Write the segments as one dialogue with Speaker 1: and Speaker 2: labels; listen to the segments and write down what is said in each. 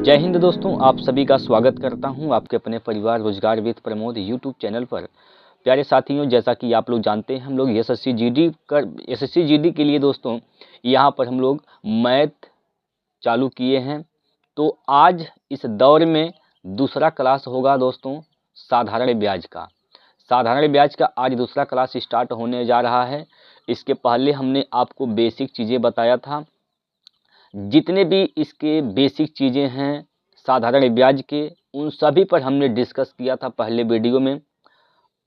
Speaker 1: जय हिंद दोस्तों, आप सभी का स्वागत करता हूं आपके अपने परिवार रोजगार विद प्रमोद यूट्यूब चैनल पर। प्यारे साथियों, जैसा कि आप लोग जानते हैं, हम लोग एसएससी जीडी के लिए दोस्तों यहां पर हम लोग मैथ चालू किए हैं। तो आज इस दौर में दूसरा क्लास होगा दोस्तों साधारण ब्याज का। साधारण ब्याज का आज दूसरा क्लास स्टार्ट होने जा रहा है। इसके पहले हमने आपको बेसिक चीज़ें बताया था। जितने भी इसके बेसिक चीज़ें हैं साधारण ब्याज के, उन सभी पर हमने डिस्कस किया था पहले वीडियो में,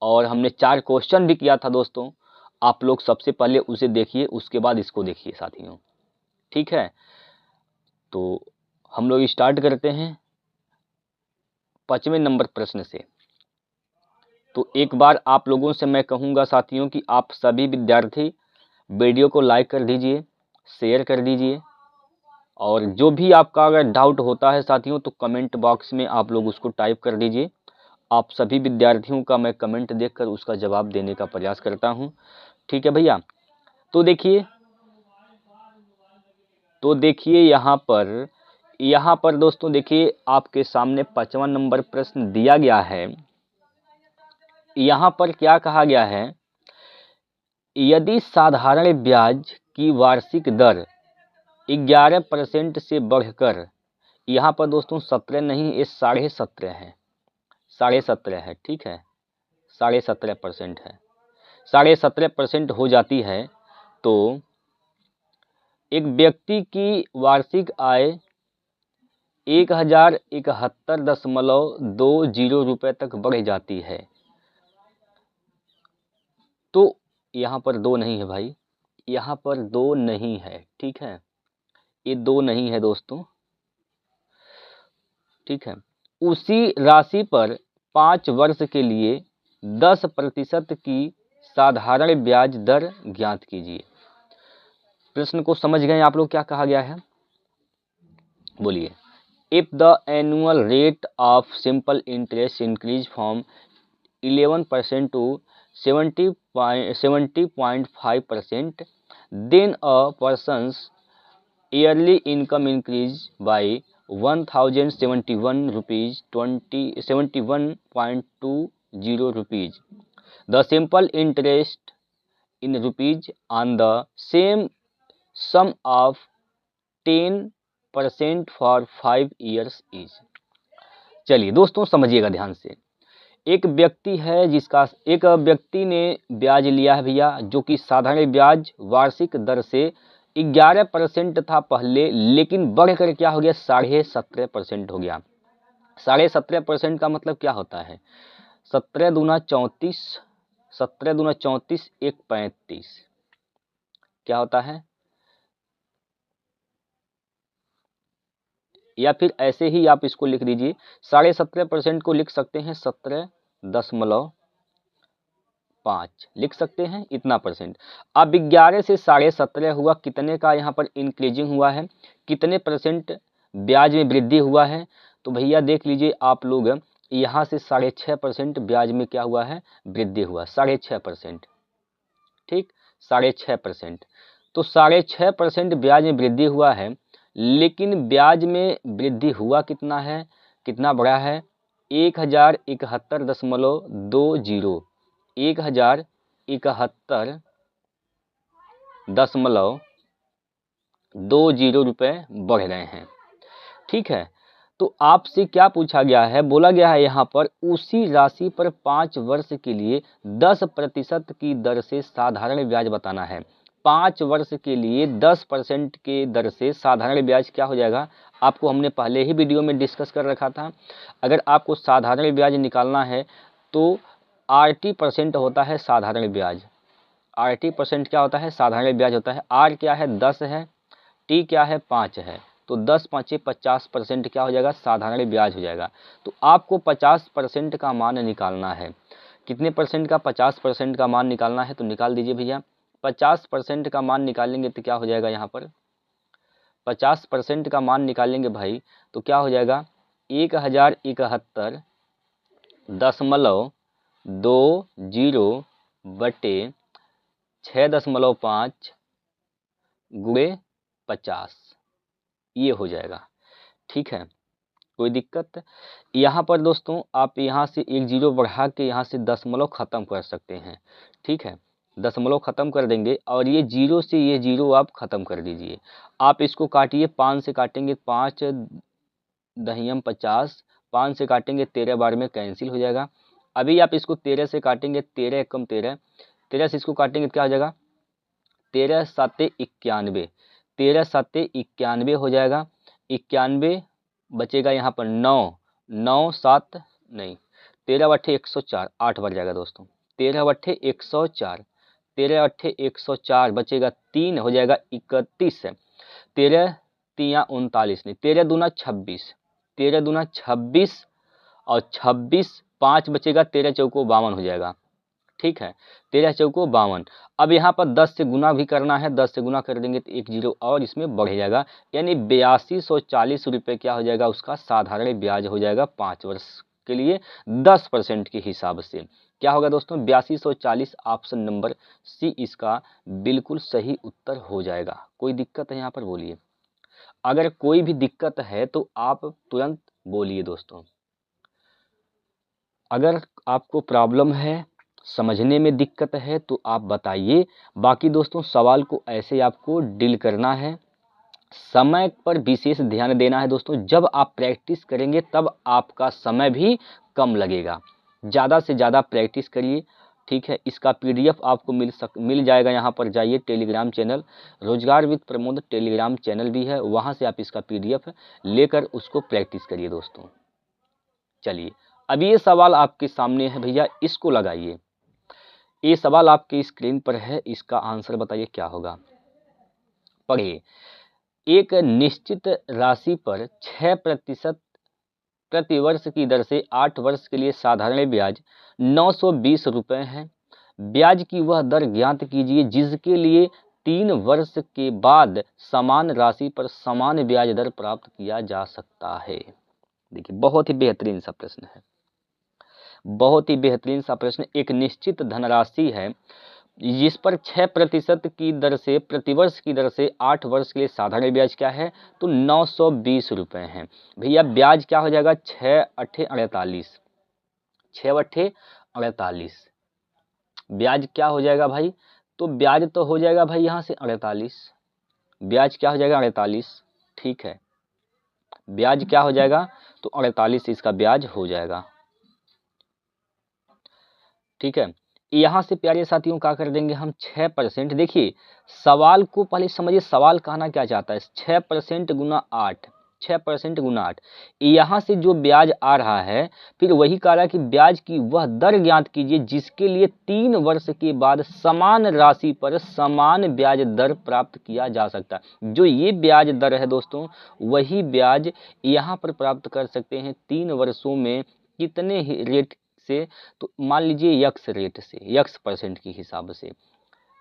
Speaker 1: और हमने 4 क्वेश्चन भी किया था दोस्तों। आप लोग सबसे पहले उसे देखिए, उसके बाद इसको देखिए साथियों, ठीक है। तो हम लोग स्टार्ट करते हैं 5वें नंबर प्रश्न से। तो एक बार आप लोगों से मैं कहूँगा साथियों कि आप सभी विद्यार्थी वीडियो को लाइक कर दीजिए, शेयर कर दीजिए, और जो भी आपका अगर डाउट होता है साथियों तो कमेंट बॉक्स में आप लोग उसको टाइप कर दीजिए। आप सभी विद्यार्थियों का मैं कमेंट देखकर उसका जवाब देने का प्रयास करता हूं, ठीक है भैया। तो देखिए यहाँ पर दोस्तों देखिए, आपके सामने 5वां नंबर प्रश्न दिया गया है। यहाँ पर क्या कहा गया है, यदि साधारण ब्याज की वार्षिक दर 11% से बढ़कर, यहाँ पर दोस्तों 17 नहीं, ये 17.5 है, 17.5 है, ठीक है, 17.5% है, 17.5% हो जाती है, तो एक व्यक्ति की वार्षिक आय 1071.20 रुपये तक बढ़ जाती है। तो यहाँ पर 2 नहीं है भाई, यहाँ पर 2 नहीं है, ठीक है, ये 2 नहीं है दोस्तों, ठीक है। उसी राशि पर 5 वर्ष के लिए 10% की साधारण ब्याज दर ज्ञात कीजिए। प्रश्न को समझ गए आप लोग, क्या कहा गया है, बोलिए। If the annual rate of simple interest increase from 11% to 70.5%, then a person's yearly income increase by 1071 rupees 71.20 rupees. The simple interest in rupees on the same sum of 10% for 5 years is। चलिए दोस्तों समझिएगा ध्यान से। एक व्यक्ति ने ब्याज लिया है भैया, जो कि साधारण ब्याज वार्षिक दर से 11% था पहले, लेकिन बढ़कर क्या हो गया, 17.5% हो गया। 17.5% का मतलब क्या होता है, 17 दूना 34, 17 दूना 34, 1 35, क्या होता है, या फिर ऐसे ही आप इसको लिख दीजिए, 17.5% को लिख सकते हैं 17.5 लिख सकते हैं, इतना परसेंट। अब 11 से 17.5 हुआ, कितने का यहाँ पर इंक्रीजिंग हुआ है, कितने परसेंट ब्याज में वृद्धि हुआ है। तो भैया देख लीजिए आप लोग, यहाँ से 6.5% ब्याज में क्या हुआ है, वृद्धि हुआ, 6.5%, ठीक, 6.5%। तो 6.5% ब्याज में वृद्धि हुआ है, लेकिन ब्याज में वृद्धि हुआ कितना है, कितना बढ़ा है, 1071.20, 1071.20 रुपये बढ़ रहे हैं, ठीक है। तो आपसे क्या पूछा गया है, बोला गया है यहाँ पर उसी राशि पर 5 वर्ष के लिए 10% की दर से साधारण ब्याज बताना है। 5 वर्ष के लिए 10% के दर से साधारण ब्याज क्या हो जाएगा, आपको हमने पहले ही वीडियो में डिस्कस कर रखा था। अगर आपको साधारण ब्याज निकालना है तो 80% होता है साधारण ब्याज, 80% क्या होता है, साधारण ब्याज होता है। आर क्या है, 10 है, टी क्या है, 5 है, तो 10 5 50% क्या हो जाएगा, साधारण ब्याज हो जाएगा। तो आपको 50% का मान निकालना है। कितने परसेंट का, 50% का मान निकालना है, तो निकाल दीजिए भैया। 50% का मान निकालेंगे तो क्या हो जाएगा, यहाँ पर 50% का मान निकालेंगे भाई तो क्या हो जाएगा, 1071.20 बटे 6.5 गुणे 50, ये हो जाएगा, ठीक है। कोई दिक्कत। यहाँ पर दोस्तों आप यहाँ से एक जीरो बढ़ा के यहाँ से दशमलव ख़त्म कर सकते हैं, ठीक है, दशमलव ख़त्म कर देंगे और ये जीरो से ये जीरो आप ख़त्म कर दीजिए। आप इसको काटिए, 5 से काटेंगे 5 दहियम 50, 5 से काटेंगे 13 बार में कैंसिल हो जाएगा। अभी आप इसको 13 से काटेंगे, 13 एकम 13, 13 से इसको काटेंगे क्या हो जाएगा, 13 साते 91, 13 साते 91 हो जाएगा। 91 बचेगा यहाँ पर 9, 9 7 नहीं, 13 बट्ठे 104, 8 बढ़ जाएगा दोस्तों, 13 बट्ठे 104, 13 अट्ठे 104 बचेगा 3 हो जाएगा 31, 13 तिया 39 नहीं, 13 दूना 26, 13 दूना 26 और 26 5 बचेगा, 13 चौको 52 हो जाएगा, ठीक है, 13 चौको 52। अब यहाँ पर 10 से गुना भी करना है, 10 से गुना कर देंगे तो एक जीरो और इसमें बढ़ जाएगा, यानी 8240 रुपये क्या हो जाएगा, उसका साधारण ब्याज हो जाएगा 5 वर्ष के लिए 10% के हिसाब से। क्या होगा दोस्तों, 8240, ऑप्शन नंबर सी इसका बिल्कुल सही उत्तर हो जाएगा। कोई दिक्कत है यहाँ पर बोलिए, अगर कोई भी दिक्कत है तो आप तुरंत बोलिए दोस्तों। अगर आपको प्रॉब्लम है, समझने में दिक्कत है तो आप बताइए। बाकी दोस्तों सवाल को ऐसे आपको डील करना है, समय पर विशेष ध्यान देना है दोस्तों। जब आप प्रैक्टिस करेंगे तब आपका समय भी कम लगेगा, ज़्यादा से ज़्यादा प्रैक्टिस करिए, ठीक है। इसका पीडीएफ आपको मिल जाएगा, यहाँ पर जाइए टेलीग्राम चैनल रोजगार विद प्रमोद टेलीग्राम चैनल भी है, वहाँ से आप इसका पीडीएफ लेकर उसको प्रैक्टिस करिए दोस्तों। चलिए अब ये सवाल आपके सामने है भैया, इसको लगाइए। ये सवाल आपकी स्क्रीन पर है, इसका आंसर बताइए क्या होगा। पढ़िए, एक निश्चित राशि पर 6% प्रतिवर्ष की दर से 8 वर्ष के लिए साधारण ब्याज 920 रुपये है। ब्याज की वह दर ज्ञात कीजिए जिसके लिए 3 वर्ष के बाद समान राशि पर समान ब्याज दर प्राप्त किया जा सकता है। देखिए बहुत ही बेहतरीन सा प्रश्न है, बहुत ही बेहतरीन सा प्रश्न। एक निश्चित धनराशि है जिस पर 6% की दर से प्रतिवर्ष की दर से 8 वर्ष के लिए साधारण ब्याज क्या है, तो 920 रुपये हैं। भैया ब्याज क्या हो जाएगा, 6 अट्ठे 48, 6 अट्ठे 48, ब्याज क्या हो जाएगा भाई, तो ब्याज तो हो जाएगा भाई यहाँ से 48, ब्याज क्या हो जाएगा 48, ठीक है, ब्याज क्या हो जाएगा, तो 48 इसका ब्याज हो जाएगा, ठीक है। यहाँ से प्यारे साथियों क्या कर देंगे हम 6%। देखिए सवाल को पहले समझिए, सवाल कहना क्या चाहता है, 6% गुना 8, 6% गुना 8, यहाँ से जो ब्याज आ रहा है फिर वही कह रहा है कि ब्याज की वह दर ज्ञात कीजिए जिसके लिए 3 वर्ष के बाद समान राशि पर समान ब्याज दर प्राप्त किया जा सकता है। जो ये ब्याज दर है दोस्तों, वही ब्याज यहाँ पर प्राप्त कर सकते हैं 3 वर्षों में कितने रेट से, तो मान लीजिए यक्स रेट से, यक्स परसेंट के हिसाब से,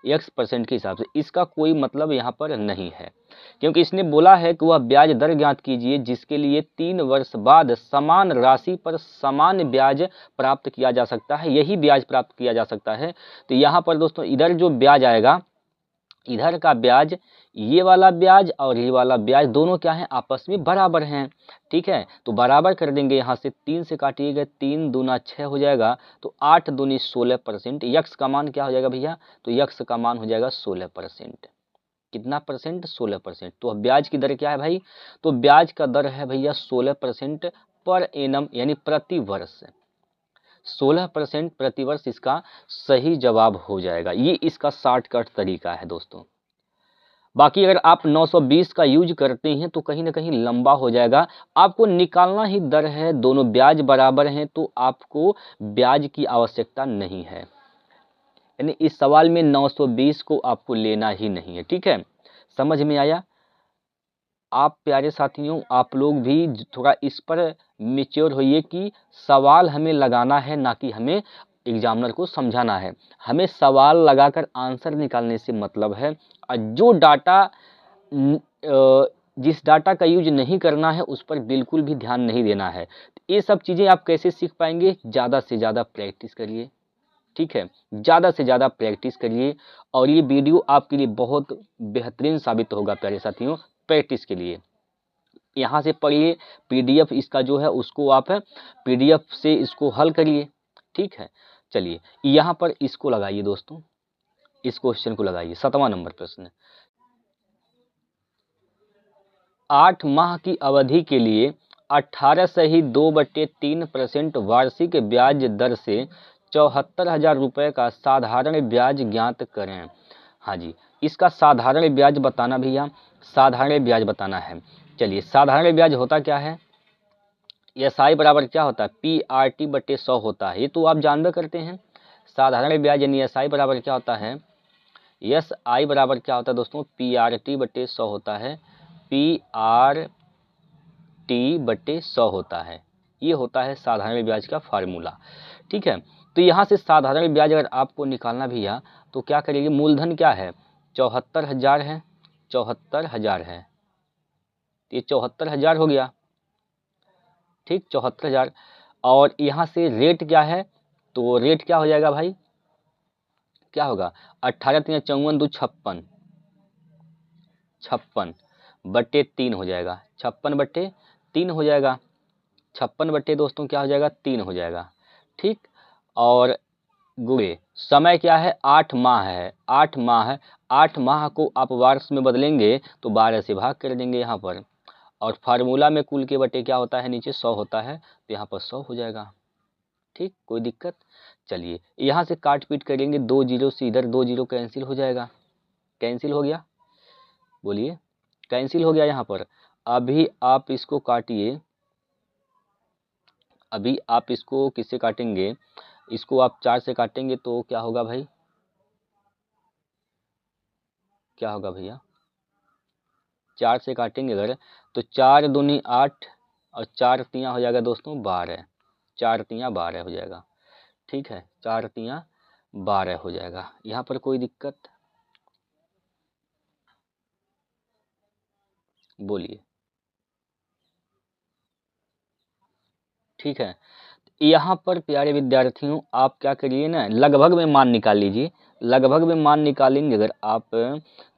Speaker 1: यक्स परसेंट के हिसाब से। इसका कोई मतलब यहाँ पर नहीं है, क्योंकि इसने बोला है कि वह ब्याज दर ज्ञात कीजिए जिसके लिए 3 वर्ष बाद समान राशि पर समान ब्याज प्राप्त किया जा सकता है, यही ब्याज प्राप्त किया जा सकता है। तो यहाँ पर दोस्तों इधर जो ब्याज आएगा, इधर का ब्याज, ये वाला ब्याज और ये वाला ब्याज दोनों क्या है, आपस में बराबर हैं, ठीक है। तो बराबर कर देंगे, यहाँ से 3 से काटिएगा, 3 दूना 6 हो जाएगा, तो 8 दूनी 16%। यक्स का मान क्या हो जाएगा भैया, तो यक्स का मान हो जाएगा 16%। कितना परसेंट, 16%। तो ब्याज की दर क्या है भाई, तो ब्याज का दर है भैया 16% पर एनम, यानी प्रति वर्ष, 16% प्रतिवर्ष इसका सही जवाब हो जाएगा। ये इसका शॉर्टकट तरीका है दोस्तों। बाकी अगर आप 920 का यूज करते हैं तो कहीं ना कहीं लंबा हो जाएगा, आपको निकालना ही दर है, दोनों ब्याज बराबर हैं तो आपको ब्याज की आवश्यकता नहीं है, यानी इस सवाल में 920 को आपको लेना ही नहीं है, ठीक है। समझ में आया। आप प्यारे साथियों, आप लोग भी थोड़ा इस पर मेच्योर होइए कि सवाल हमें लगाना है, ना कि हमें एग्जामिनर को समझाना है। हमें सवाल लगाकर आंसर निकालने से मतलब है, और जो डाटा जिस डाटा का यूज नहीं करना है उस पर बिल्कुल भी ध्यान नहीं देना है। ये सब चीज़ें आप कैसे सीख पाएंगे, ज़्यादा से ज़्यादा प्रैक्टिस करिए, ठीक है, ज़्यादा से ज़्यादा प्रैक्टिस करिए, और ये वीडियो आपके लिए बहुत बेहतरीन साबित होगा प्यारे साथियों, प्रैक्टिस के लिए। यहाँ से पढ़िए, PDF इसका जो है उसको आप PDF से इसको हल करिए। ठीक है, चलिए यहाँ पर इसको लगाइए दोस्तों, इस क्वेश्चन को लगाइए। 7वां नंबर प्रश्न, 8 माह की अवधि के लिए 18.2/3% वार्षिक ब्याज दर से 74,000 रुपये का साधारण ब्याज ज्ञात करें। हाँ जी, इसका साधारण ब्याज बताना भैया, साधारण ब्याज बताना है। चलिए, साधारण ब्याज होता क्या है, SI बराबर क्या होता है, PRT/100 होता है। ये तो आप जानते करते हैं। साधारण ब्याज यानी SI बराबर क्या होता है, SI बराबर क्या होता है दोस्तों, PRT/100 होता है। PRT/100 होता है। ये होता है साधारण ब्याज का फार्मूला। ठीक है, तो यहाँ से साधारण ब्याज अगर आपको निकालना भैया तो क्या करेंगे, मूलधन क्या है, 74,000 है, 74,000 है, ये 74,000 हो गया। ठीक, 74,000। और यहाँ से रेट क्या है, तो रेट क्या हो जाएगा भाई, क्या होगा, 18 × 54 = 56, 56/3 हो जाएगा, 56/3 हो जाएगा, 56 दोस्तों क्या हो जाएगा, 3 हो जाएगा। ठीक, और गुणे समय क्या है, 8 माह है, 8 माह है, 8 माह को आप वर्ष में बदलेंगे तो 12 से भाग कर देंगे यहाँ पर, और फार्मूला में कुल के बटे क्या होता है, नीचे 100 होता है, तो यहाँ पर 100 हो जाएगा। ठीक, कोई दिक्कत। चलिए यहाँ से काट पीट करेंगे, 2 जीरो से इधर 2 जीरो कैंसिल हो जाएगा, कैंसिल हो गया, बोलिए कैंसिल हो गया यहाँ पर। अभी आप इसको काटिए, अभी आप इसको किससे काटेंगे, इसको आप 4 से काटेंगे तो क्या होगा भाई, क्या होगा भैया, 4 से काटेंगे अगर तो 4 दूनी 8 और 4 तियाँ हो जाएगा दोस्तों 12, 4 तियाँ 12 हो जाएगा। ठीक है, 4 तियाँ 12 हो जाएगा। यहाँ पर कोई दिक्कत, बोलिए। ठीक है, यहाँ पर प्यारे विद्यार्थियों आप क्या करिए ना, लगभग में मान निकाल लीजिए, लगभग में मान निकालेंगे अगर आप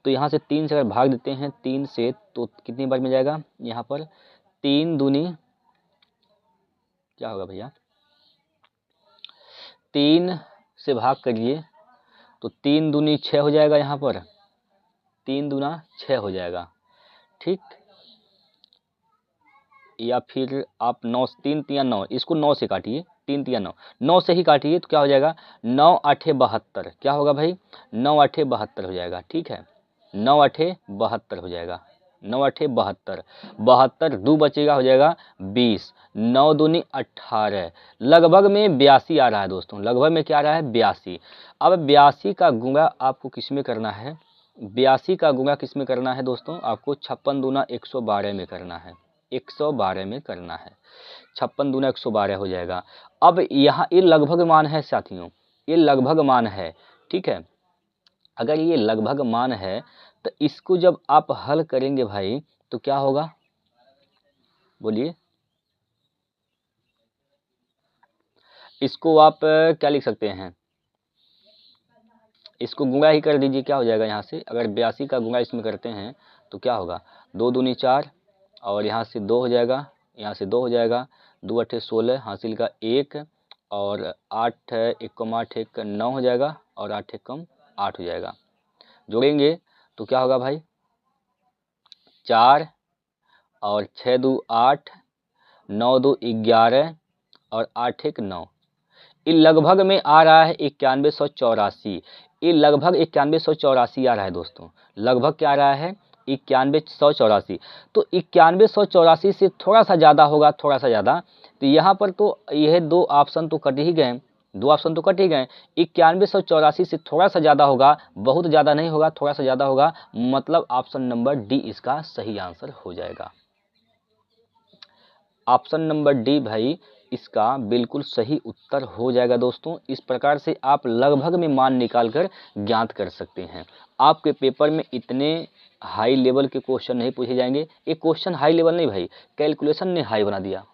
Speaker 1: तो यहाँ से 3 से अगर भाग देते हैं, 3 से तो कितनी बार में जाएगा, यहाँ पर 3 दूनी क्या होगा भैया, 3 से भाग करिए तो 3 दूनी 6 हो जाएगा, यहाँ पर 3 दूना 6 हो जाएगा। ठीक, या फिर आप 9, 3 तिया 9, इसको 9 से काटिए, 3 तिया 9, 9 से ही काटिए तो क्या हो जाएगा, 9 8 72, क्या होगा भाई, 9 8 72 हो जाएगा। ठीक है, 9 8 72 हो जाएगा, 9 8 72, 72 2 बचेगा, हो जाएगा 20, 9 दूनी 18, लगभग में 82 आ रहा है दोस्तों, लगभग में क्या आ रहा है, 82। अब 82 का गुणा आपको किस में करना है, 82 का गुणा किस में करना है दोस्तों, आपको 56 दूना 112 में करना है, 112 में करना है, 56 दूना 112 हो जाएगा। अब यहाँ ये लगभग मान है साथियों, ये लगभग मान है। ठीक है, अगर ये लगभग मान है तो इसको जब आप हल करेंगे भाई तो क्या होगा, बोलिए। इसको आप क्या लिख सकते हैं, इसको गुणा ही कर दीजिए, क्या हो जाएगा, यहाँ से अगर 82 का गुणा इसमें करते हैं तो क्या होगा, 2 दूनी 4 और यहाँ से 2 हो जाएगा, यहाँ से 2 हो जाएगा, 2 8 16 हासिल का 1 और 8 1 8 1 9 हो जाएगा और 8 1 8 हो जाएगा। जोड़ेंगे तो क्या होगा भाई, 4 और 6 2 8, 9 2 11 और 8 1 9। ये लगभग में आ रहा है 9184, ये लगभग 9184 आ रहा है दोस्तों, लगभग क्या आ रहा है, 9184। तो 9184 से थोड़ा सा ज़्यादा होगा, थोड़ा सा ज़्यादा, तो यहाँ पर तो यह 2 ऑप्शन तो कट ही गए, 2 ऑप्शन तो कट ही गए। 9184 से थोड़ा सा ज़्यादा होगा, बहुत ज़्यादा नहीं होगा, थोड़ा सा ज़्यादा होगा, मतलब ऑप्शन नंबर डी इसका सही आंसर हो जाएगा। ऑप्शन नंबर डी भाई इसका बिल्कुल सही उत्तर हो जाएगा दोस्तों। इस प्रकार से आप लगभग में मान निकालकर ज्ञात कर सकते हैं। आपके पेपर में इतने हाई लेवल के क्वेश्चन नहीं पूछे जाएंगे। एक क्वेश्चन हाई लेवल नहीं भाई, कैलकुलेशन ने हाई बना दिया,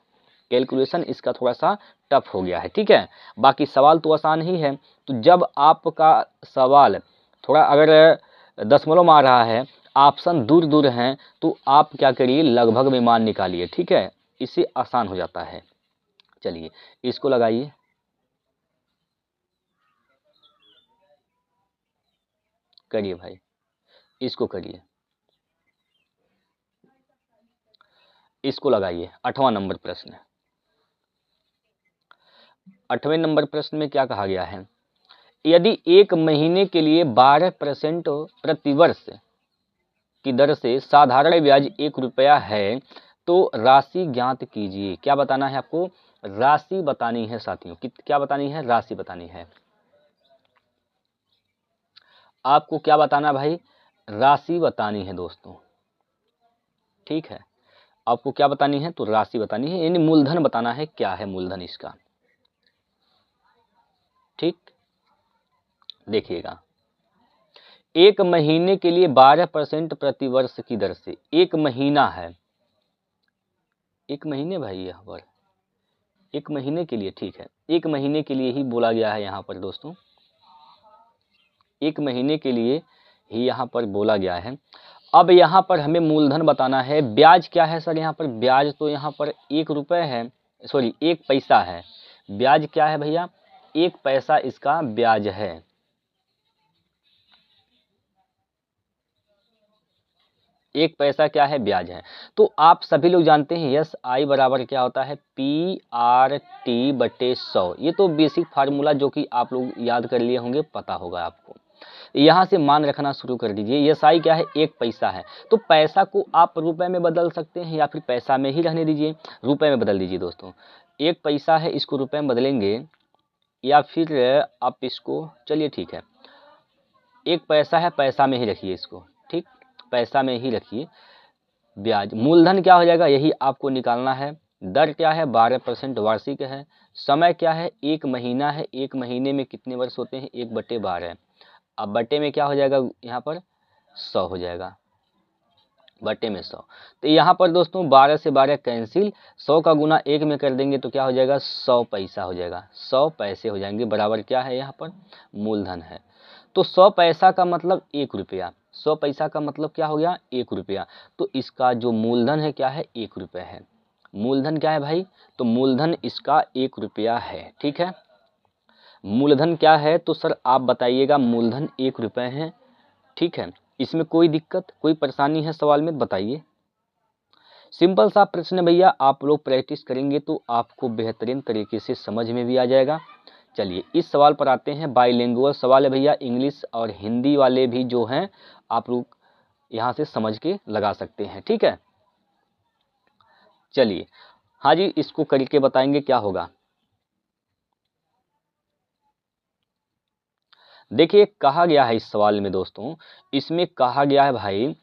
Speaker 1: कैलकुलेशन इसका थोड़ा सा टफ हो गया है। ठीक है, बाकी सवाल तो आसान ही है। तो जब आपका सवाल थोड़ा अगर दशमलव में आ रहा है, ऑप्शन दूर दूर हैं तो आप क्या करिए, लगभग में मान निकालिए, ठीक है, इससे आसान हो जाता है। चलिए इसको लगाइए, करिए भाई, इसको करिए, इसको लगाइए। 8वां नंबर प्रश्न, 8वें नंबर प्रश्न में क्या कहा गया है, यदि एक महीने के लिए 12% प्रतिवर्ष की दर से साधारण ब्याज 1 रुपया है तो राशि ज्ञात कीजिए। क्या बताना है आपको, राशि बतानी है साथियों, क्या बतानी है, राशि बतानी है। आपको क्या बताना भाई, राशि बतानी है दोस्तों, ठीक है, आपको क्या बतानी है, तो राशि बतानी है, यानी मूलधन बताना है, क्या है मूलधन इसका। ठीक, देखिएगा, एक महीने के लिए 12% प्रतिवर्ष की दर से, एक महीना है, एक महीने भाई, यहाँ पर एक महीने के लिए, ठीक है, एक महीने के लिए ही बोला गया है यहाँ पर दोस्तों, एक महीने के लिए ही यहाँ पर बोला गया है। अब यहाँ पर हमें मूलधन बताना है। ब्याज क्या है सर, यहाँ पर ब्याज तो यहाँ पर 1 रुपये है, सॉरी 1 पैसा है। ब्याज क्या है भैया, 1 पैसा इसका ब्याज है। एक पैसा क्या है, ब्याज है। तो आप सभी लोग जानते हैं यस आई बराबर क्या होता है, PRT/100। ये तो बेसिक फार्मूला जो कि आप लोग याद कर लिए होंगे, पता होगा आपको। यहाँ से मान रखना शुरू कर दीजिए। यस आई क्या है, 1 पैसा है, तो पैसा को आप रुपए में बदल सकते हैं या फिर पैसा में ही रहने दीजिए, रुपए में बदल दीजिए दोस्तों। 1 पैसा है, इसको रुपए में बदलेंगे या फिर आप इसको, चलिए ठीक है, 1 पैसा है, पैसा में ही रखिए इसको, ठीक, पैसा में ही रखिए। ब्याज मूलधन क्या हो जाएगा, यही आपको निकालना है। दर क्या है, 12% वार्षिक है। समय क्या है, 1 महीना है, 1 महीने में कितने वर्ष होते हैं, 1/12। अब बटे में क्या हो जाएगा, यहाँ पर 100 हो जाएगा, बटे में 100। तो यहाँ पर दोस्तों 12 से 12 कैंसिल, 100 का गुना 1 में कर देंगे तो क्या हो जाएगा, 100 पैसा हो जाएगा, 100 पैसे हो जाएंगे, बराबर क्या है, यहाँ पर मूलधन है। तो 100 पैसा का मतलब 1 रुपया, 100 पैसा का मतलब क्या हो गया, 1 रुपया। तो इसका जो मूलधन है क्या है, 1 रुपया है। मूलधन क्या है भाई, तो मूलधन इसका 1 रुपया है, ठीक है। मूलधन क्या है, तो सर आप बताइएगा, मूलधन 1 रुपये है, ठीक है। इसमें कोई दिक्कत, कोई परेशानी है सवाल में, बताइए। सिंपल सा प्रश्न है भैया, आप लोग प्रैक्टिस करेंगे तो आपको बेहतरीन तरीके से समझ में भी आ जाएगा। चलिए इस सवाल पर आते हैं। बाइलिंगुअल सवाल है भैया, इंग्लिश और हिंदी वाले भी जो हैं आप लोग यहाँ से समझ के लगा सकते हैं, ठीक है। चलिए हाँ जी, इसको करके बताएंगे क्या होगा। देखिए कहा गया है इस सवाल में दोस्तों, इसमें कहा गया है भाई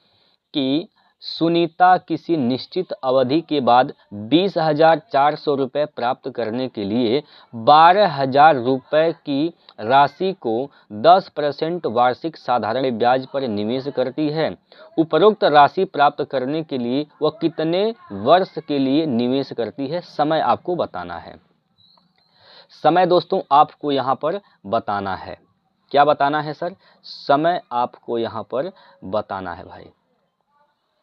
Speaker 1: कि सुनीता किसी निश्चित अवधि के बाद 20,400 रुपये प्राप्त करने के लिए 12,000 रुपये की राशि को 10% वार्षिक साधारण ब्याज पर निवेश करती है। उपरोक्त राशि प्राप्त करने के लिए वह कितने वर्ष के लिए निवेश करती है, समय आपको बताना है। समय दोस्तों आपको यहाँ पर बताना है, क्या बताना है सर, समय आपको यहाँ पर बताना है भाई,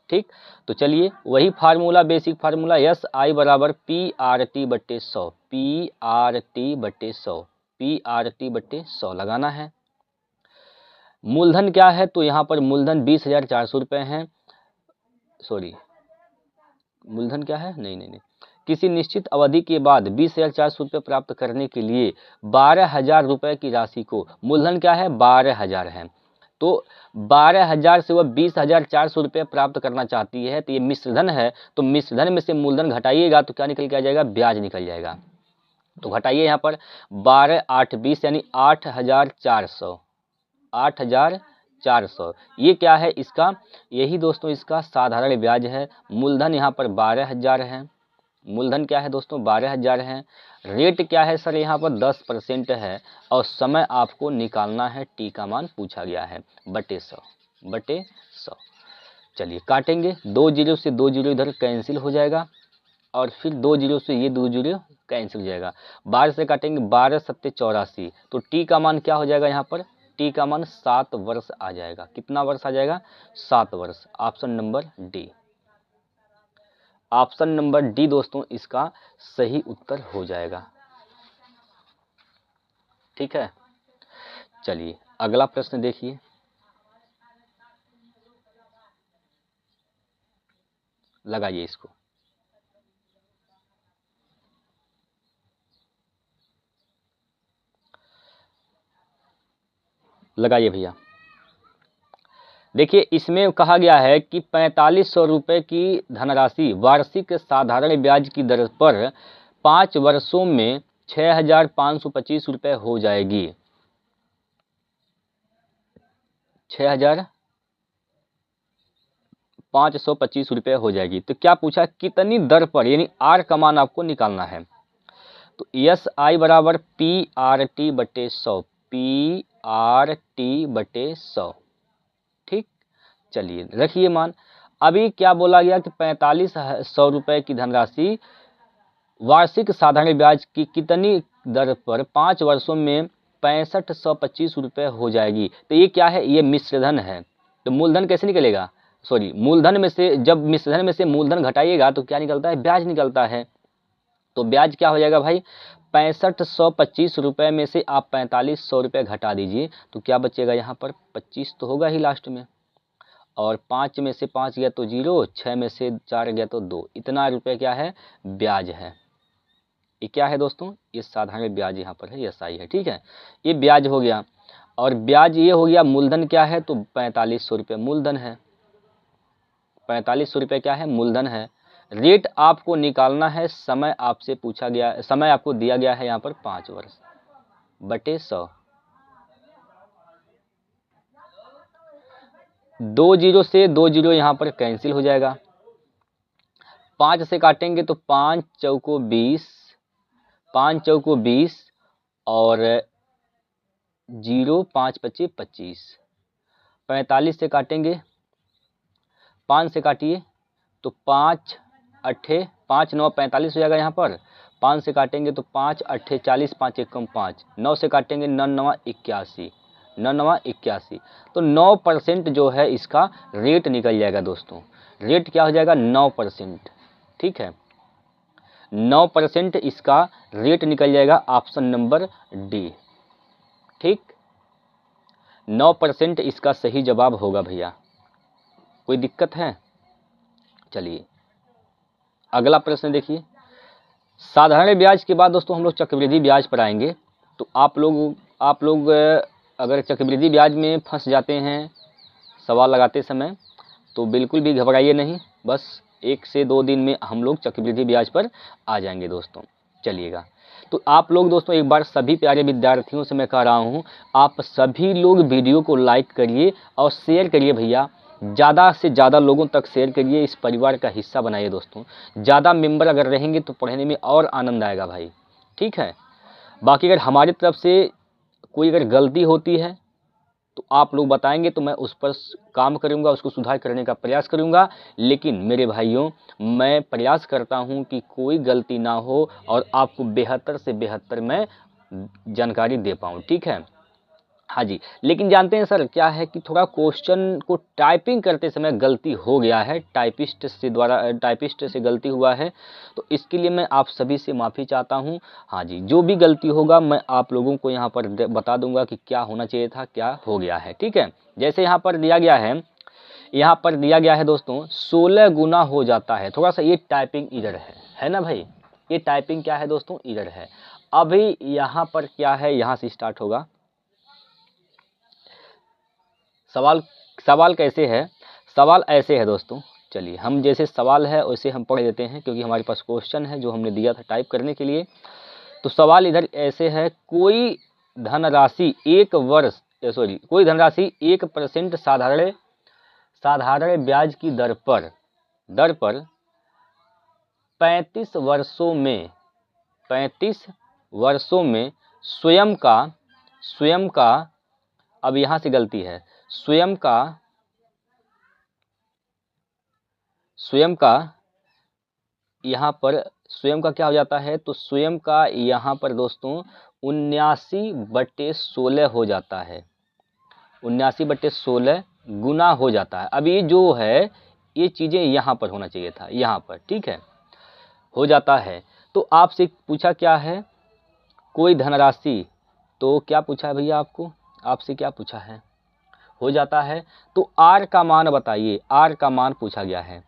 Speaker 1: ठीक। तो चलिए वही formula, basic formula, yes I बराबर PRT/100, PRT/100, PRT/100 लगाना है। मूलधन क्या है, तो यहाँ पर मूलधन 20,400 रुपये हैं, सॉरी मूलधन क्या है, नहीं, किसी निश्चित अवधि के बाद 20,400 रुपये प्राप्त करने के लिए 12,000 रुपये की राशि को, मूलधन क्या है, 12,000 है, तो 12,000 से वह 20,400 रुपये प्राप्त करना चाहती है, तो ये मिश्रधन है, तो मिश्रधन में से मूलधन घटाइएगा तो क्या निकल के आ जाएगा, ब्याज निकल जाएगा। तो घटाइए यहाँ पर 12 8 20 यानी 8,400, 8,400, ये क्या है इसका, यही दोस्तों इसका साधारण ब्याज है। मूलधन यहाँ पर 12,000 है, मूलधन क्या है दोस्तों, 12,000 है। रेट क्या है सर, यहाँ पर 10% है, और समय आपको निकालना है, टी का मान पूछा गया है, बटे 100। चलिए काटेंगे, 2 जीरो से 2 जीरो इधर कैंसिल हो जाएगा, और फिर 2 जीरो से ये 2 जीरो कैंसिल हो जाएगा। 12 से काटेंगे, 12 सत्ते 84, तो टी का मान क्या हो जाएगा यहाँ पर टी का मान 7 वर्ष आ जाएगा। कितना वर्ष आ जाएगा? 7 वर्ष। Option number D. Option number D दोस्तों इसका सही उत्तर हो जाएगा। ठीक है, चलिए अगला प्रश्न देखिए। लगाइए इसको। लगाइए भैया। देखिए इसमें कहा गया है कि 4500 रुपये की धनराशि वार्षिक साधारण ब्याज की दर पर 5 वर्षों में 6525 रुपये हो जाएगी। 6525 रुपये हो जाएगी। तो क्या पूछा? कितनी दर पर, यानी आर का मान आपको निकालना है। तो एस आई बराबर पी आर टी बटे 100, पी आर टी बटे 100। ठीक, चलिए रखिए मान। अभी क्या बोला गया कि 4500 रुपये की धनराशि वार्षिक साधारण ब्याज की कितनी दर पर 5 वर्षों में 6525 रुपये हो जाएगी। तो ये क्या है? ये मिश्रधन है। तो मूलधन कैसे निकलेगा? सॉरी, मूलधन में से, जब मिश्रधन में से मूलधन घटाइएगा तो क्या निकलता है? ब्याज निकलता है। तो ब्याज क्या हो जाएगा भाई? 6525 रुपये में से आप 4500 रुपये घटा दीजिए तो क्या बचेगा? यहाँ पर 25 तो होगा ही लास्ट में, और 5 में से 5 गया तो 0, 6 में से 4 गया तो 2। इतना रुपये क्या है? ब्याज है। ये क्या है दोस्तों? ये साधारण ब्याज यहाँ पर है, ये SI है। ठीक है, ये ब्याज हो गया, और ब्याज ये हो गया। मूलधन क्या है? तो 4500 रुपये मूलधन है। 4500 रुपये क्या है? मूलधन है। रेट आपको निकालना है, समय आपसे पूछा गया, समय आपको दिया गया है यहाँ पर 5 वर्ष बटे 100। 2 जीरो से 2 जीरो यहाँ पर कैंसिल हो जाएगा। 5 से काटेंगे तो 5 चौको 20, 5 चौको 20, और 0 5 पच्चीस 25। 45 से काटेंगे, 5 से काटिए तो 5 अट्ठे 5 9 45 हो जाएगा यहाँ पर। 5 से काटेंगे तो 5 अट्ठे 40, 5 एकम 5, 9 से काटेंगे 9 9 81, 9 9 81। तो 9% जो है इसका रेट निकल जाएगा दोस्तों। रेट क्या हो जाएगा? 9%। ठीक है, 9% इसका रेट निकल जाएगा। Option number D. ठीक, 9% इसका सही जवाब होगा भैया। कोई दिक्कत है? चलिए अगला प्रश्न देखिए। साधारण ब्याज के बाद दोस्तों हम लोग चक्रवृद्धि ब्याज पर आएंगे। तो आप लोग अगर चक्रवृद्धि ब्याज में फंस जाते हैं सवाल लगाते समय तो बिल्कुल भी घबराइए नहीं, बस 1 से 2 दिन में हम लोग चक्रवृद्धि ब्याज पर आ जाएंगे दोस्तों। चलिएगा, तो आप लोग दोस्तों एक बार सभी प्यारे विद्यार्थियों से मैं कह रहा हूँ, आप सभी लोग वीडियो को लाइक करिए और शेयर करिए भैया। ज़्यादा से ज़्यादा लोगों तक शेयर करिए, इस परिवार का हिस्सा बनाइए दोस्तों। ज़्यादा मेंबर अगर रहेंगे तो पढ़ने में और आनंद आएगा भाई। ठीक है, बाकी अगर हमारी तरफ से कोई अगर गलती होती है तो आप लोग बताएंगे तो मैं उस पर काम करूंगा, उसको सुधार करने का प्रयास करूंगा। लेकिन मेरे भाइयों, मैं प्रयास करता हूं कि कोई गलती ना हो और आपको बेहतर से बेहतर मैं जानकारी दे पाऊं। ठीक है, हाँ जी। लेकिन जानते हैं सर क्या है कि थोड़ा क्वेश्चन को टाइपिंग करते समय गलती हो गया है, टाइपिस्ट से गलती हुआ है, तो इसके लिए मैं आप सभी से माफ़ी चाहता हूँ। हाँ जी, जो भी गलती होगा मैं आप लोगों को यहाँ पर बता दूंगा कि क्या होना चाहिए था, क्या हो गया है। ठीक है, जैसे यहाँ पर दिया गया है, यहाँ पर दिया गया है दोस्तों 16 गुना हो जाता है। थोड़ा सा ये टाइपिंग इरर है ना भाई? ये टाइपिंग क्या है दोस्तों? इरर है। अभी यहाँ पर क्या है, यहाँ से स्टार्ट होगा। सवाल कैसे है? सवाल ऐसे है दोस्तों। चलिए हम जैसे सवाल है वैसे हम पढ़ देते हैं, क्योंकि हमारे पास क्वेश्चन है जो हमने दिया था टाइप करने के लिए। तो सवाल इधर ऐसे है, कोई धनराशि 1% साधारण ब्याज की दर पर 35 वर्षों में स्वयं का अब यहाँ से गलती है, स्वयं का यहाँ पर स्वयं का क्या हो जाता है? तो स्वयं का यहाँ पर दोस्तों 79/16 हो जाता है। 79/16 गुना हो जाता है। अब ये जो है ये चीज़ें यहाँ पर होना चाहिए था, यहाँ पर, ठीक है, हो जाता है। तो आपसे पूछा क्या है, कोई धनराशि, तो क्या पूछा है भैया आपको, आपसे क्या पूछा है, हो जाता है। तो आर का मान बताइए, आर का मान पूछा गया है,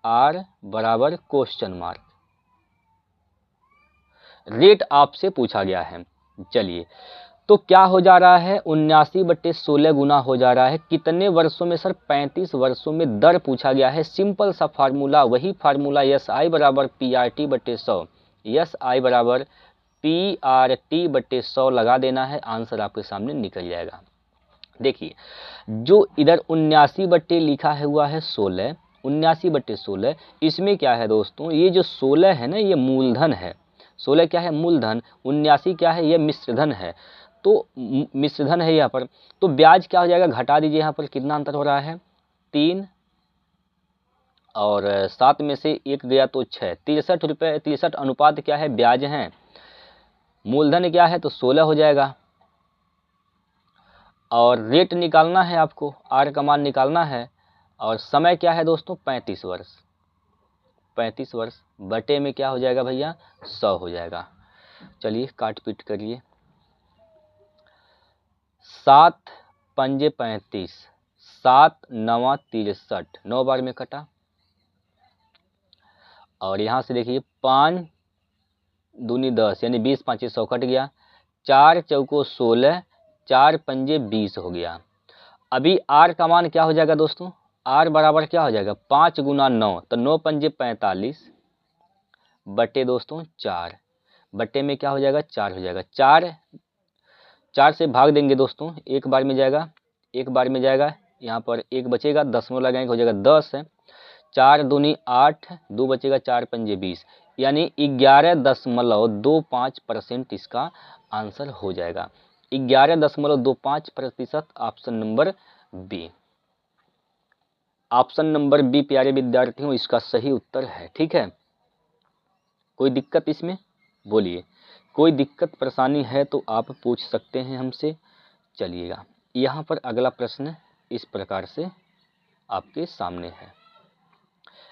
Speaker 1: आर बराबर क्वेश्चन मार्क, रेट आपसे पूछा गया है। चलिए, तो क्या हो जा रहा है, 79/16 गुना हो जा रहा है कितने वर्षों में सर, 35 वर्षों में। दर पूछा गया है, सिंपल सा फार्मूला, वही फार्मूला SI बराबर PRT/100, SI बराबर PRT/100 लगा देना है, आंसर आपके सामने निकल जाएगा। देखिए, जो इधर 79 लिखा है हुआ है 16, 79/16, इसमें क्या है दोस्तों, ये जो 16 है ना, ये मूलधन है। 16 क्या है, मूलधन। 79 क्या है, ये मिश्रधन है। तो मिश्रधन है यहाँ पर, तो ब्याज क्या हो जाएगा, घटा दीजिए, यहाँ पर कितना अंतर हो रहा है, 3 और 7 में से 1 गया तो 6, 63 रुपये, 63 अनुपात क्या है, ब्याज है। मूलधन क्या है, तो 16 हो जाएगा। और रेट निकालना है आपको, आर का मान निकालना है। और समय क्या है दोस्तों, 35 वर्ष, 35 वर्ष बटे में क्या हो जाएगा भैया, 100 हो जाएगा। चलिए काट पीट करिए, 7 पंजे 35, 7 9 63, 9 बार में कटा। और यहाँ से देखिए 5 दूनी 10, यानी 20 5 100 कट गया। 4 चौको 16, 4 पंजे 20 हो गया। अभी आर का मान क्या हो जाएगा दोस्तों, आर बराबर क्या हो जाएगा, 5 गुना 9, तो 9 पंजे 45 बटे दोस्तों 4, बटे में क्या हो जाएगा, 4 हो जाएगा। 4 से भाग देंगे दोस्तों, एक बार में जाएगा, एक बार में जाएगा, यहाँ पर एक बचेगा, दशमलव लगाएंगे, हो जाएगा 10 है। 4 दूनी 8, 2 बचेगा, 4 पंजे 20, यानी 11.25% इसका आंसर हो जाएगा। 11.25%, option number B. Option number B प्यारे विद्यार्थियों इसका सही उत्तर है, ठीक है। कोई दिक्कत इसमें, बोलिए, कोई दिक्कत परेशानी है तो आप पूछ सकते हैं हमसे। चलिएगा, यहाँ पर अगला प्रश्न इस प्रकार से आपके सामने है।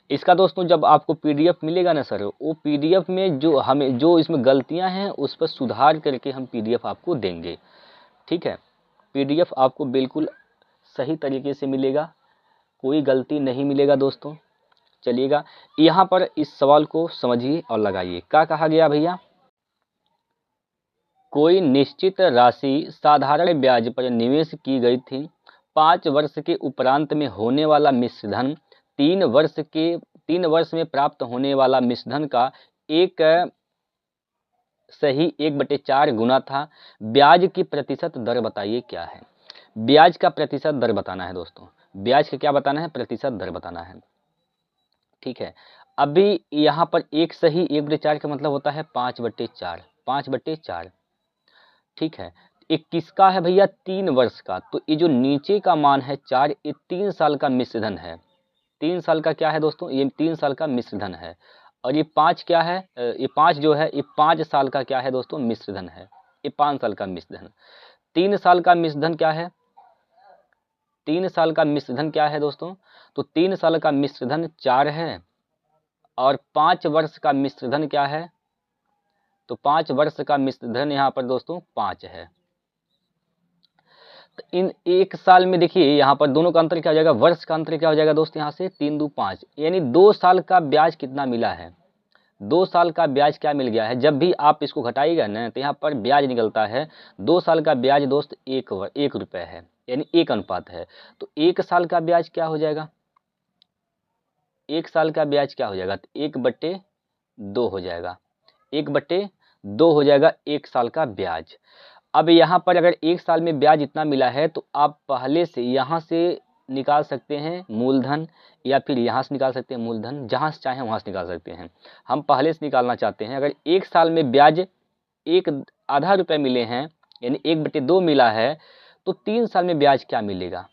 Speaker 1: इसका दोस्तों जब आपको PDF मिलेगा ना सर, वो PDF में जो इसमें गलतियां हैं उस पर सुधार करके हम PDF आपको देंगे, ठीक है। PDF आपको बिल्कुल सही तरीके से मिलेगा, कोई गलती नहीं मिलेगा दोस्तों। चलिएगा, यहाँ पर इस सवाल को समझिए और लगाइए। क्या कहा गया भैया, कोई निश्चित राशि साधारण ब्याज पर निवेश की गई थी। 5 वर्ष के उपरांत में होने वाला मिश्रधन 3 वर्ष में प्राप्त होने वाला मिश्रधन का एक सही 1/4 गुना था। ब्याज की प्रतिशत दर बताइए क्या है। ब्याज का प्रतिशत दर बताना है दोस्तों, ब्याज का क्या बताना है, प्रतिशत दर बताना है, ठीक है। अभी यहाँ पर एक सही 1/4 का मतलब होता है 5/4, 5/4, ठीक है। एक किसका है भैया, 3 वर्ष का। तो ये जो नीचे का मान है 4, ये 3 साल का मिश्रधन है। 3 साल का क्या है दोस्तों, ये 3 साल का मिश्रधन है। और ये 5 क्या है, ये 5 जो है ये 5 साल का क्या है दोस्तों, मिश्रधन है। ये 5 साल का मिश्रधन। 3 साल का मिश्रधन क्या है, 3 साल का मिश्रधन क्या है दोस्तों, तो 3 साल का मिश्रधन 4 है। और 5 वर्ष का मिश्रधन क्या है, तो 5 वर्ष का मिश्रधन यहाँ पर दोस्तों 5 है। तो इन एक साल में देखिए यहाँ पर दोनों का अंतर क्या हो जाएगा, वर्ष का अंतर क्या हो जाएगा दोस्तों, यहाँ से 3 दूनी 5, यानी 2 साल का ब्याज कितना मिला है, 2 साल का ब्याज क्या मिल गया है। जब भी आप इसको घटाइएगा ना तो यहाँ पर ब्याज निकलता है। 2 साल का ब्याज दोस्त 1 रुपये है, यानी 1 अनुपात है। तो 1 साल का ब्याज क्या हो जाएगा, 1 साल का ब्याज क्या हो जाएगा, तो 1/2 हो जाएगा, 1/2 हो जाएगा 1 साल का ब्याज। अब यहाँ पर अगर 1 साल में ब्याज इतना मिला है तो आप पहले से यहाँ से निकाल सकते हैं मूलधन, या फिर यहाँ से निकाल सकते हैं मूलधन, जहाँ से चाहें वहाँ से निकाल सकते हैं। हम पहले से निकालना चाहते हैं, अगर 1 साल में ब्याज 1/2 रुपये मिले हैं, यानी 1/2 मिला है, तो 3 साल में ब्याज क्या मिलेगा,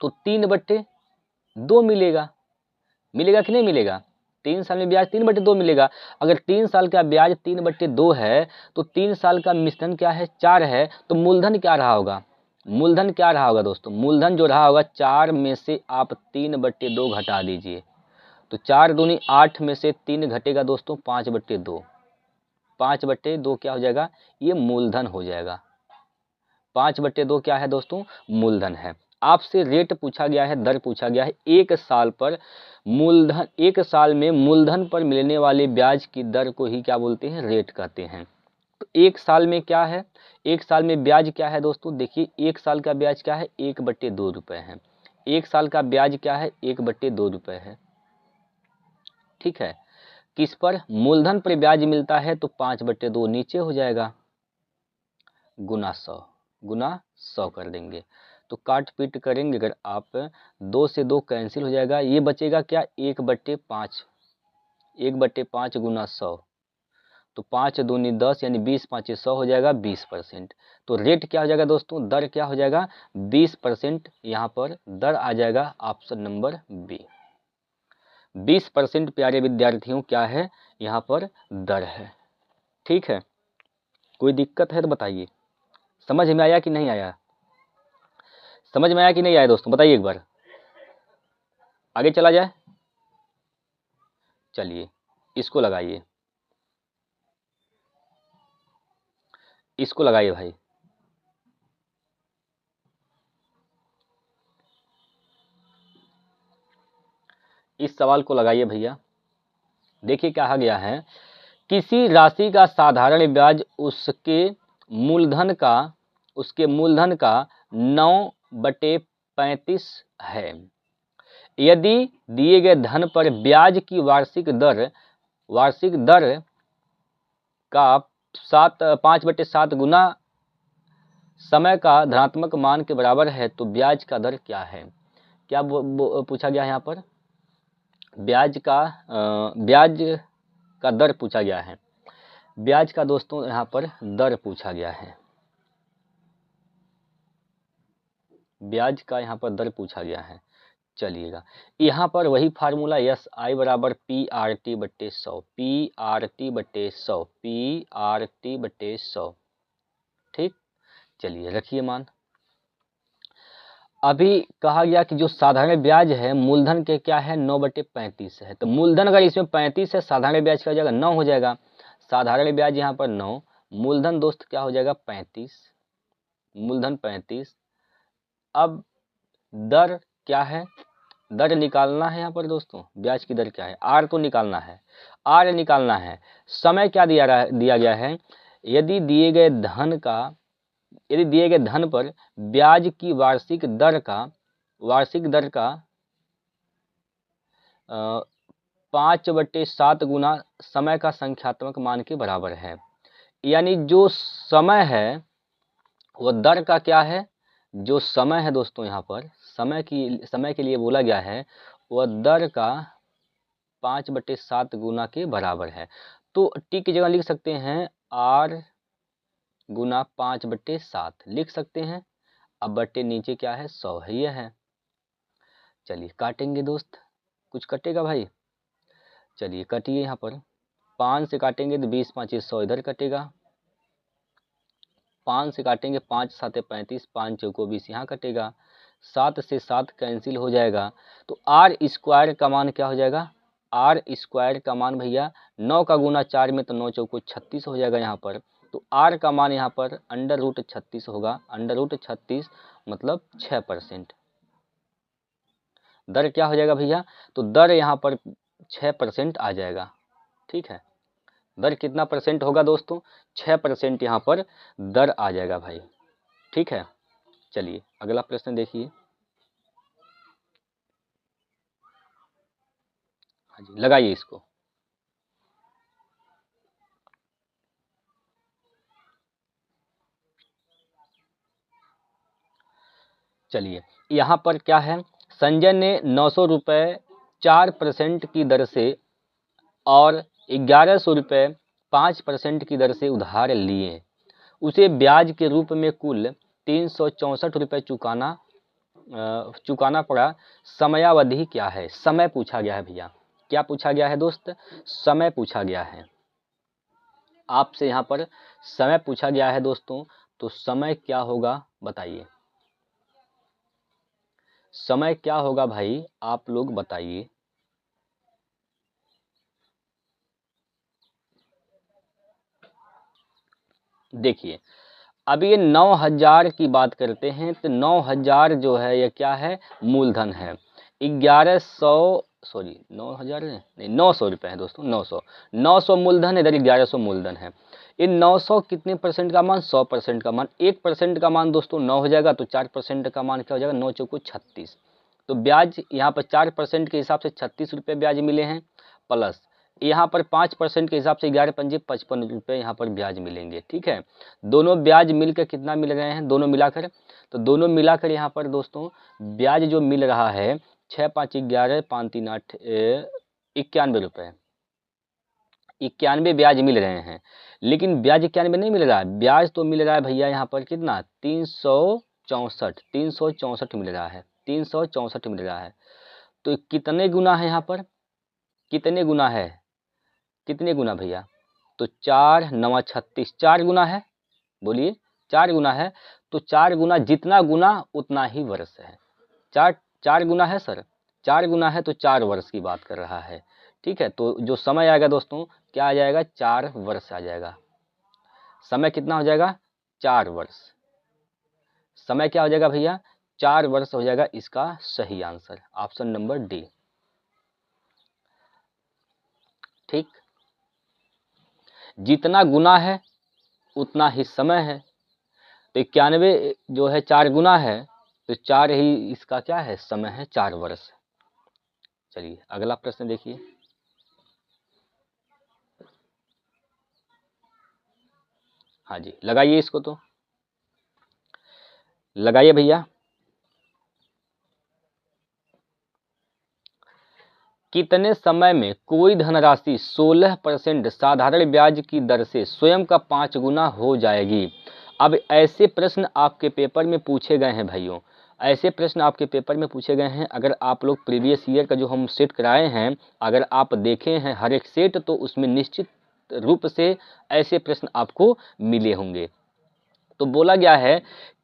Speaker 1: तो 3/2 मिलेगा। मिलेगा कि नहीं मिलेगा, 3 साल में ब्याज 3/2 मिलेगा। अगर 3 साल का ब्याज 3/2 है तो 3 साल का मिश्रधन क्या है, 4 है, तो मूलधन क्या रहा होगा, मूलधन क्या रहा होगा दोस्तों, मूलधन जो रहा होगा 4 में से आप 3/2 घटा दीजिए, तो 4 दूनी 8 में से 3 घटेगा दोस्तों 5/2, 5/2 क्या हो जाएगा, ये मूलधन हो जाएगा। 5/2 क्या है दोस्तों, मूलधन है। आपसे रेट पूछा गया है, दर पूछा गया है, एक साल पर मूलधन, एक साल में मूलधन पर मिलने वाले ब्याज की दर को ही क्या बोलते हैं, रेट कहते हैं। तो एक साल में क्या है, एक साल में ब्याज क्या है दोस्तों, देखिए एक साल का ब्याज क्या है, 1/2 रुपये है। एक साल का ब्याज क्या है, 1/2 रुपये है। ठीक है, किस पर, मूलधन पर ब्याज मिलता है तो 5/2 नीचे हो जाएगा, गुना 100, गुना 100 कर देंगे। तो काट पीट करेंगे अगर आप, 2 से 2 कैंसिल हो जाएगा, ये बचेगा क्या, 1/5, 1/5 गुना 100, तो 5 दूनी 10 यानी 20 5 100 हो जाएगा 20%। तो रेट क्या हो जाएगा दोस्तों, दर क्या हो जाएगा, 20%। यहाँ पर दर आ जाएगा ऑप्शन नंबर बी, 20% प्यारे विद्यार्थियों क्या है, यहाँ पर दर है। ठीक है, कोई दिक्कत है तो बताइए, समझ में आया कि नहीं आया, समझ में आया कि नहीं आया दोस्तों, बताइए एक बार, आगे चला जाए। चलिए इसको लगाइए, इसको लगाइए भाई, इस सवाल को लगाइए भैया। देखिए कहा गया है, किसी राशि का साधारण ब्याज उसके मूलधन का 9/35 है। यदि दिए गए धन पर ब्याज की वार्षिक दर का 5/7 गुना समय का धनात्मक मान के बराबर है तो ब्याज का दर क्या है। क्या पूछा गया है यहाँ पर, ब्याज का दर पूछा गया है, ब्याज का दोस्तों यहाँ पर दर पूछा गया है, ब्याज का यहाँ पर दर पूछा गया है। चलिएगा, यहाँ पर वही फार्मूला यस आई बराबर PRT/100, PRT/100, PRT/100। ठीक, चलिए रखिए मान। अभी कहा गया कि जो साधारण ब्याज है मूलधन के क्या है, 9/35 है। तो मूलधन अगर इसमें 35 है, साधारण ब्याज क्या हो जाएगा, 9 हो जाएगा। साधारण ब्याज यहाँ पर 9, मूलधन दोस्त क्या हो जाएगा 35, मूलधन 35। अब दर क्या है, दर निकालना है यहाँ पर दोस्तों, ब्याज की दर क्या है, आर तो निकालना है, आर निकालना है। समय क्या दिया गया है, यदि दिए गए धन पर ब्याज की वार्षिक दर का 5/7 गुना समय का संख्यात्मक मान के बराबर है। यानी जो समय है वो दर का क्या है, जो समय है दोस्तों यहाँ पर समय के लिए बोला गया है, वह दर का 5/7 गुना के बराबर है। तो टी की जगह लिख सकते हैं आर गुना 5/7 लिख सकते हैं। अब बट्टे नीचे क्या है, 100 है, ये है। चलिए काटेंगे दोस्त, कुछ कटेगा भाई, चलिए कटिए। यहाँ पर 5 से काटेंगे तो 20 5 100 इधर कटेगा, 5 से काटेंगे 5 7 35, 5 चौको 20 यहाँ कटेगा, 7 से 7 कैंसिल हो जाएगा। तो आर स्क्वायर का मान क्या हो जाएगा, आर स्क्वायर का मान भैया 9 का गुना 4 में तो 9 चौको 36 हो जाएगा यहाँ पर। तो आर का मान यहाँ पर √36 होगा, √36 मतलब 6%। दर क्या हो जाएगा भैया, तो दर यहाँ पर 6% आ जाएगा। ठीक है, दर कितना परसेंट होगा दोस्तों, 6% यहाँ पर दर आ जाएगा भाई। ठीक है, चलिए अगला प्रश्न देखिए। हाँ जी लगाइए इसको। चलिए यहाँ पर क्या है, संजय ने 900 रुपये 4% की दर से और 1100 रुपये 5% की दर से उधार लिए। उसे ब्याज के रूप में कुल 364 रुपये चुकाना पड़ा। समयावधि क्या है, समय पूछा गया है भैया। क्या पूछा गया है दोस्त, समय पूछा गया है आपसे, यहाँ पर समय पूछा गया है दोस्तों। तो समय क्या होगा बताइए, समय क्या होगा भाई, आप लोग बताइए। देखिए अब ये 9,000 की बात करते हैं तो 9,000 जो है ये क्या है, मूलधन है। 1100, सॉरी 9,000 नहीं 900 रुपये है दोस्तों, 900 मूलधन है, इधर 1100 मूलधन है। इन 900 कितने परसेंट का मान, 100% का मान। 1% का मान दोस्तों 9 हो जाएगा, तो 4% का मान क्या हो जाएगा, 9 चौको 36। तो ब्याज यहाँ पर 4% के हिसाब से 36 रुपये ब्याज मिले हैं, प्लस यहाँ पर 5% के हिसाब से 11 पंजे 55 रुपये यहाँ पर ब्याज मिलेंगे। ठीक है, दोनों ब्याज मिलकर कितना मिल रहे हैं, दोनों मिलाकर, तो दोनों मिलाकर यहाँ पर दोस्तों ब्याज जो मिल रहा है 6 5 11 5 3 8 91 रुपये, 91 ब्याज मिल रहे हैं। लेकिन ब्याज 91 नहीं मिल रहा है, ब्याज तो मिल रहा है भैया यहाँ पर कितना, 364 मिल रहा है, 364 मिल रहा है। तो कितने गुना है यहाँ पर, कितने गुना है, कितने गुना भैया, तो 4 9 36, 4 गुना है, बोलिए 4 गुना है। तो 4 गुना, जितना गुना उतना ही वर्ष है। 4 गुना है सर, 4 गुना है तो 4 वर्ष की बात कर रहा है। ठीक है, तो जो समय आएगा दोस्तों क्या आ जाएगा, 4 वर्ष आ जाएगा। समय कितना हो जाएगा, 4 वर्ष। समय क्या हो जाएगा भैया, 4 वर्ष हो जाएगा। इसका सही आंसर ऑप्शन नंबर डी। ठीक, जितना गुना है उतना ही समय है। तो 91 जो है 4 गुना है, तो 4 ही इसका क्या है, समय है, 4 वर्ष। चलिए अगला प्रश्न देखिए। हाँ जी, लगाइए इसको, तो लगाइए भैया। कितने समय में कोई धनराशि 16% साधारण ब्याज की दर से स्वयं का 5 गुना हो जाएगी। अब ऐसे प्रश्न आपके पेपर में पूछे गए हैं भाइयों, ऐसे प्रश्न आपके पेपर में पूछे गए हैं। अगर आप लोग प्रीवियस ईयर का जो हम सेट कराए हैं, अगर आप देखें हैं हर एक सेट, तो उसमें निश्चित रूप से ऐसे प्रश्न आपको मिले होंगे। तो बोला गया है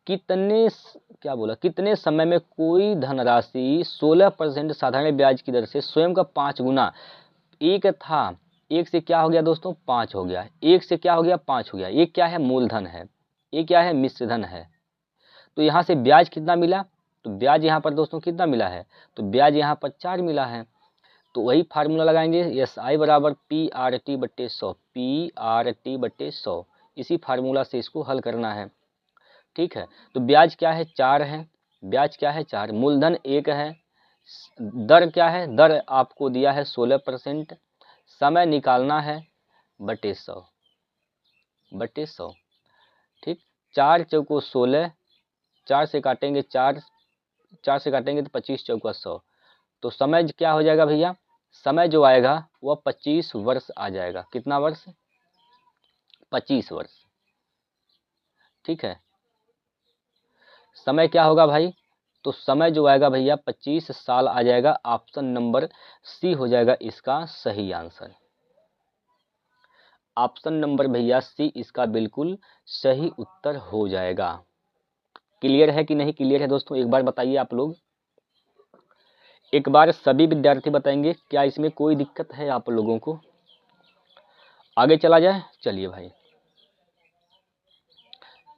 Speaker 1: कितने, क्या बोला, कितने समय में कोई धनराशि 16% साधारण ब्याज की दर से स्वयं का 5 गुना, एक था, एक से क्या हो गया दोस्तों, 5 हो गया, एक से क्या हो गया, 5 हो गया। ये क्या है, मूलधन है, ये क्या है, मिश्रधन है। तो यहाँ से ब्याज कितना मिला, तो ब्याज यहाँ पर दोस्तों कितना मिला है, तो ब्याज यहाँ पर 4 मिला है। तो वही फार्मूला लगाएंगे, एस आई बराबर PRT/100, PRT/100। इसी फार्मूला से इसको हल करना है। ठीक है, तो ब्याज क्या है, 4 है, ब्याज क्या है 4, मूलधन 1 है, दर क्या है, दर आपको दिया है 16%, समय निकालना है बटे 100। ठीक, 4 चौको 16, 4 से काटेंगे 4, 4 से काटेंगे तो 25 चौका 100। तो समय क्या हो जाएगा भैया, समय जो आएगा वह 25 वर्ष आ जाएगा। कितना वर्ष, 25 वर्ष। ठीक है, समय क्या होगा भाई, तो समय जो आएगा भैया 25 साल आ जाएगा। ऑप्शन नंबर सी हो जाएगा इसका सही आंसर। ऑप्शन नंबर भैया सी इसका बिल्कुल सही उत्तर हो जाएगा। क्लियर है कि नहीं क्लियर है दोस्तों, एक बार बताइए आप लोग, एक बार सभी विद्यार्थी बताएंगे, क्या इसमें कोई दिक्कत है आप लोगों को। आगे चला जाए, चलिए भाई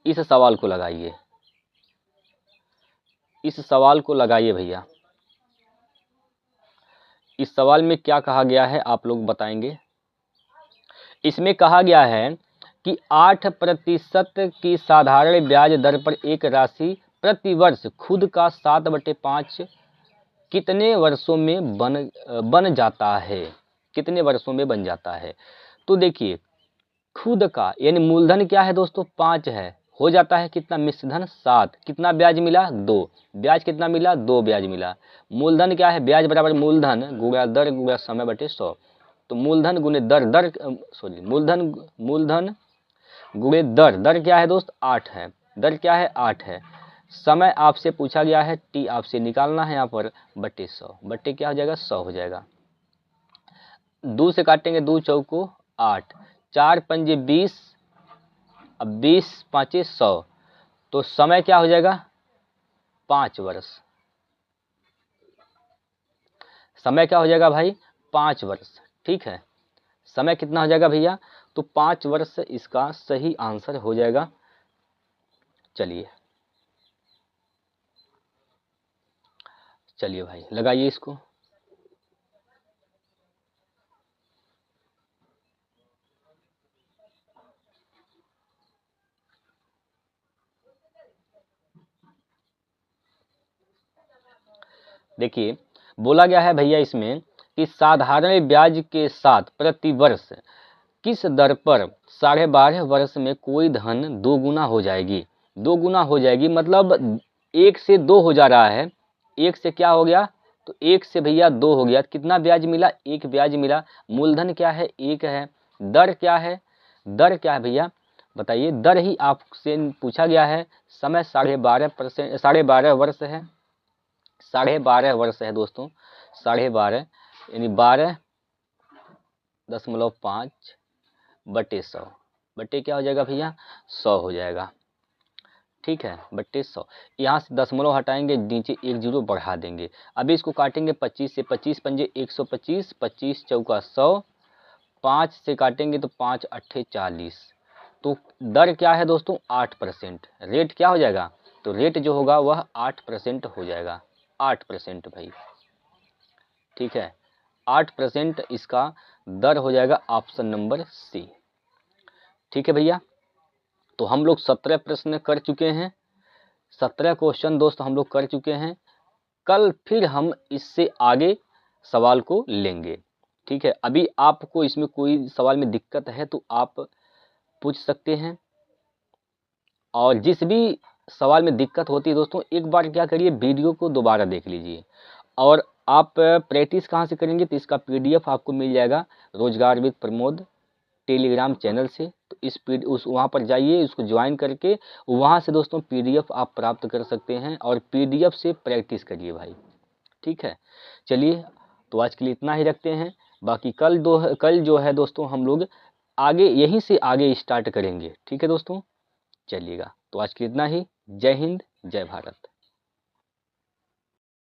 Speaker 1: इस सवाल को लगाइए, इस सवाल को लगाइए भैया। इस सवाल में क्या कहा गया है आप लोग बताएंगे। इसमें कहा गया है कि 8% की साधारण ब्याज दर पर एक राशि प्रति वर्ष खुद का 7/5 कितने वर्षों में बन जाता है, कितने वर्षों में बन जाता है। तो देखिए खुद का यानी मूलधन क्या है दोस्तों, 5 है, हो जाता है कितना, मिश्रधन 7, कितना ब्याज मिला 2, ब्याज कितना मिला 2 ब्याज मिला। मूलधन क्या है, ब्याज बराबर मूलधन गुणा दर गुणा समय बटे 100। तो मूलधन गुणे दर, मूलधन गुणे दर, दर क्या है दोस्त 8 है, दर क्या है 8 है। समय आपसे पूछा गया है, टी आपसे निकालना है यहाँ पर, बटे 100, बटे क्या हो जाएगा 100 हो जाएगा। 2 से काटेंगे 2 चौको 8, 4 पंजे 20, अब 20 पाँचे 100। तो समय क्या हो जाएगा 5 वर्ष, समय क्या हो जाएगा भाई 5 वर्ष। ठीक है, समय कितना हो जाएगा भैया, तो 5 वर्ष इसका सही आंसर हो जाएगा। चलिए चलिए भाई लगाइए इसको। देखिए बोला गया है भैया इसमें कि साधारण ब्याज के साथ प्रति वर्ष किस दर पर 12.5 वर्ष में कोई धन 2 गुना हो जाएगी। 2 गुना हो जाएगी मतलब 1 से 2 हो जा रहा है। 1 से क्या हो गया, तो 1 से भैया 2 हो गया। कितना ब्याज मिला, 1 ब्याज मिला। मूलधन क्या है, 1 है। दर क्या है, दर क्या है भैया बताइए, दर ही आपसे पूछा गया है। समय 12.5% 12.5 वर्ष है, 12.5 वर्ष है दोस्तों। 12.5 यानी 12.5 बटे 100 बटे क्या हो जाएगा भैया 100 हो जाएगा। ठीक है, बटे 100। यहाँ से दशमलव हटाएंगे, नीचे 1 जीरो बढ़ा देंगे। अभी इसको काटेंगे 25 से, 25 पंजे 125, 25 चौका 100, 5 से काटेंगे तो 5 अट्ठे 40। तो दर क्या है दोस्तों 8%। रेट क्या हो जाएगा, तो रेट जो होगा वह 8% हो जाएगा। 8% भाई। ठीक है, 8% इसका दर हो जाएगा ऑप्शन नंबर सी। ठीक है भैया, तो हम लोग 17 प्रश्न कर चुके हैं। 17 क्वेश्चन दोस्त हम लोग कर चुके हैं। कल फिर हम इससे आगे सवाल को लेंगे। ठीक है, अभी आपको इसमें कोई सवाल में दिक्कत है तो आप पूछ सकते हैं। और जिस भी सवाल में दिक्कत होती है दोस्तों, एक बार क्या करिए वीडियो को दोबारा देख लीजिए। और आप प्रैक्टिस कहाँ से करेंगे, तो इसका PDF आपको मिल जाएगा रोजगार विद प्रमोद टेलीग्राम चैनल से। तो उस वहाँ पर जाइए, उसको ज्वाइन करके वहाँ से दोस्तों PDF आप प्राप्त कर सकते हैं और PDF से प्रैक्टिस करिए भाई। ठीक है, चलिए तो आज के लिए इतना ही रखते हैं। बाकी कल जो है दोस्तों हम लोग आगे यहीं से आगे स्टार्ट करेंगे। ठीक है दोस्तों, चलिएगा तो आज के लिए इतना ही। जय हिंद, जय भारत।